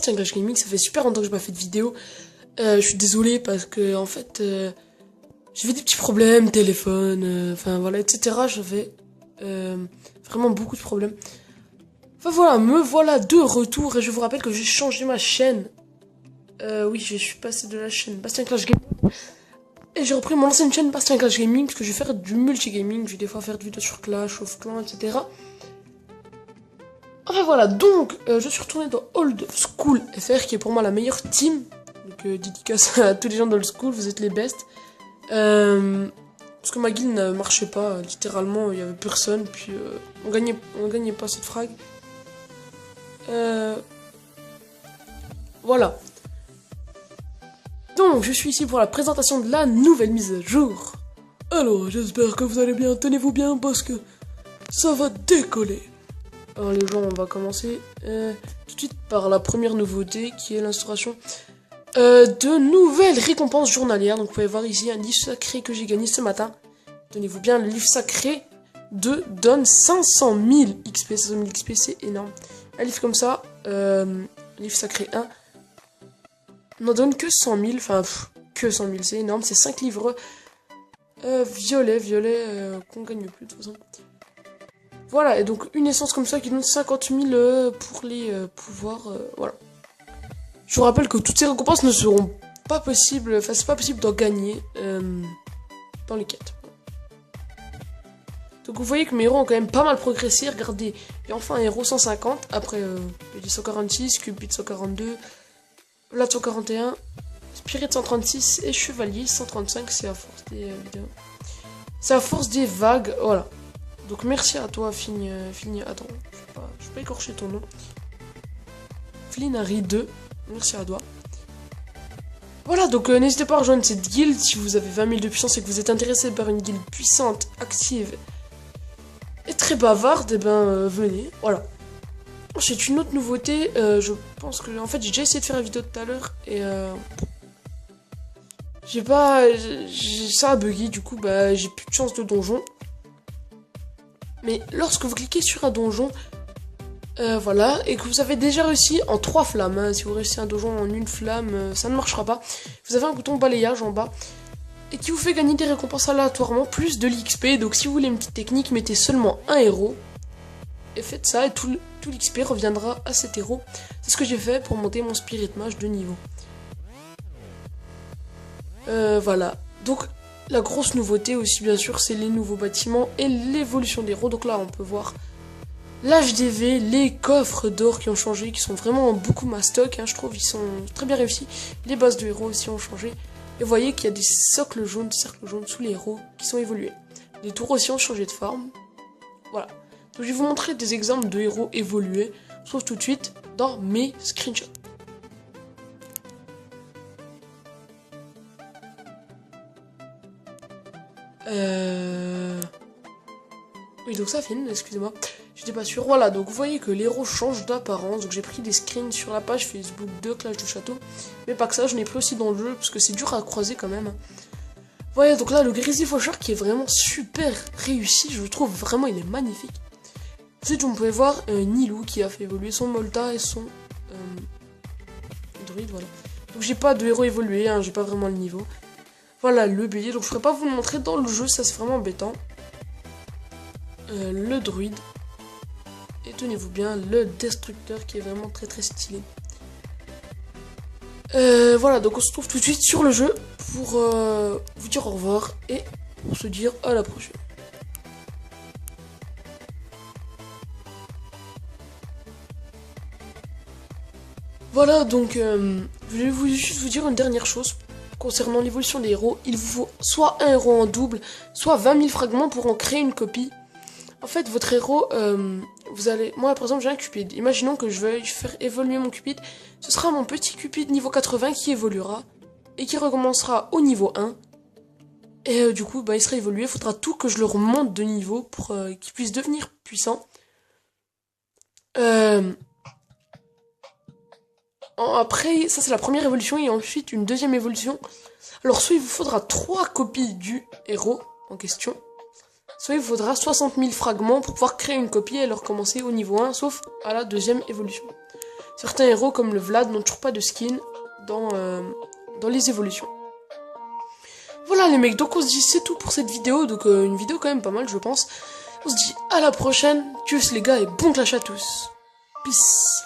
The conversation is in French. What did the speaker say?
Bastien Clash Gaming, ça fait super longtemps que j'ai pas fait de vidéo. Je suis désolé parce que en fait j'avais des petits problèmes, téléphone, enfin voilà, etc. J'avais vraiment beaucoup de problèmes. Enfin voilà, me voilà de retour et je vous rappelle que j'ai changé ma chaîne. Oui, je suis passé de la chaîne Bastien Clash Gaming et j'ai repris mon ancienne chaîne Bastien Clash Gaming parce que je vais faire du multigaming, je vais des fois faire des vidéos sur Clash of Clans, etc. Enfin voilà, donc je suis retourné dans Old School FR qui est pour moi la meilleure team. Donc dédicace à tous les gens d'Old School, vous êtes les best. Parce que ma guilde ne marchait pas, littéralement il y avait personne, puis on gagnait pas cette frag. Voilà. Donc je suis ici pour la présentation de la nouvelle mise à jour. Alors j'espère que vous allez bien, tenez-vous bien parce que ça va décoller. Alors les gens, on va commencer tout de suite par la première nouveauté qui est l'instauration de nouvelles récompenses journalières. Donc vous pouvez voir ici un livre sacré que j'ai gagné ce matin. Tenez-vous bien, le livre sacré donne 500 000 XP. 500 000 XP, c'est énorme. Un livre comme ça, livre sacré 1, n'en donne que 100 000. Enfin, que 100 000, c'est énorme. C'est 5 livres violets qu'on gagne plus de toute façon. Voilà, et donc une essence comme ça qui donne 50 000 pour les pouvoirs, voilà. Je vous rappelle que toutes ces récompenses ne seront pas possibles, enfin c'est pas possible d'en gagner dans les quêtes. Donc vous voyez que mes héros ont quand même pas mal progressé, regardez, j'ai enfin un héros 150, après j'ai 146, Cupid 142, Vlad 141, Spirit 136 et Chevalier 135, c'est à force des vidéos. C'est à force des vagues, voilà. Donc merci à toi, Fini, attends, je vais pas écorcher ton nom. Flinari 2, merci à toi. Voilà, donc n'hésitez pas à rejoindre cette guilde si vous avez 20 000 de puissance et que vous êtes intéressé par une guilde puissante, active et très bavarde, et ben venez, voilà. Ensuite, une autre nouveauté, je pense que, en fait, j'ai déjà essayé de faire une vidéo tout à l'heure et ça a buggy, du coup, bah j'ai plus de chance de donjon. Mais lorsque vous cliquez sur un donjon, voilà, et que vous avez déjà réussi en 3 flammes, hein, si vous réussissez un donjon en 1 flamme, ça ne marchera pas. Vous avez un bouton balayage en bas, et qui vous fait gagner des récompenses aléatoirement, plus de l'XP. Donc si vous voulez une petite technique, mettez seulement un héros, et faites ça, et tout l'XP reviendra à cet héros. C'est ce que j'ai fait pour monter mon Spirit Mage de niveau. Voilà, donc... La grosse nouveauté aussi, bien sûr, c'est les nouveaux bâtiments et l'évolution des héros. Donc là, on peut voir l'HDV, les coffres d'or qui ont changé, qui sont vraiment beaucoup mastoc, hein, je trouve, ils sont très bien réussis. Les bases de héros aussi ont changé. Et vous voyez qu'il y a des cercles jaunes sous les héros qui sont évolués. Les tours aussi ont changé de forme. Voilà. Donc je vais vous montrer des exemples de héros évolués. On se retrouve tout de suite dans mes screenshots. Oui, donc ça filme, excusez-moi, j'étais pas sûr. Voilà, donc vous voyez que les héros changent d'apparence. Donc j'ai pris des screens sur la page Facebook de Clash du Château, mais pas que ça, je l'ai pris aussi dans le jeu parce que c'est dur à croiser quand même. Voilà, donc là le Grizzly Faucheur qui est vraiment super réussi, je le trouve vraiment, il est magnifique. Ensuite vous pouvez voir Nilou qui a fait évoluer son Molta et son druide, voilà. Donc j'ai pas de héros évolué, hein, j'ai pas vraiment le niveau. Voilà le bélier, donc je ferai pas vous le montrer dans le jeu, ça c'est vraiment embêtant. Le druide. Et tenez-vous bien, le destructeur qui est vraiment très très stylé. Voilà, donc on se retrouve tout de suite sur le jeu pour vous dire au revoir et pour se dire à la prochaine. Voilà, donc je vais juste vous dire une dernière chose. Concernant l'évolution des héros, il vous faut soit un héros en double, soit 20 000 fragments pour en créer une copie. En fait, votre héros, vous allez... Moi, par exemple, j'ai un Cupid. Imaginons que je veuille faire évoluer mon Cupid. Ce sera mon petit Cupid niveau 80 qui évoluera et qui recommencera au niveau 1. Et du coup, bah, il sera évolué. Il faudra tout que je le remonte de niveau pour qu'il puisse devenir puissant. Après, ça c'est la première évolution et ensuite une deuxième évolution. Alors, soit il vous faudra 3 copies du héros en question, soit il vous faudra 60 000 fragments pour pouvoir créer une copie et le recommencer au niveau 1, sauf à la deuxième évolution. certains héros comme le Vlad n'ont toujours pas de skin dans les évolutions. Voilà les mecs, donc on se dit c'est tout pour cette vidéo, donc une vidéo quand même pas mal je pense. On se dit à la prochaine, tchuss les gars et bon clash à tous. Peace.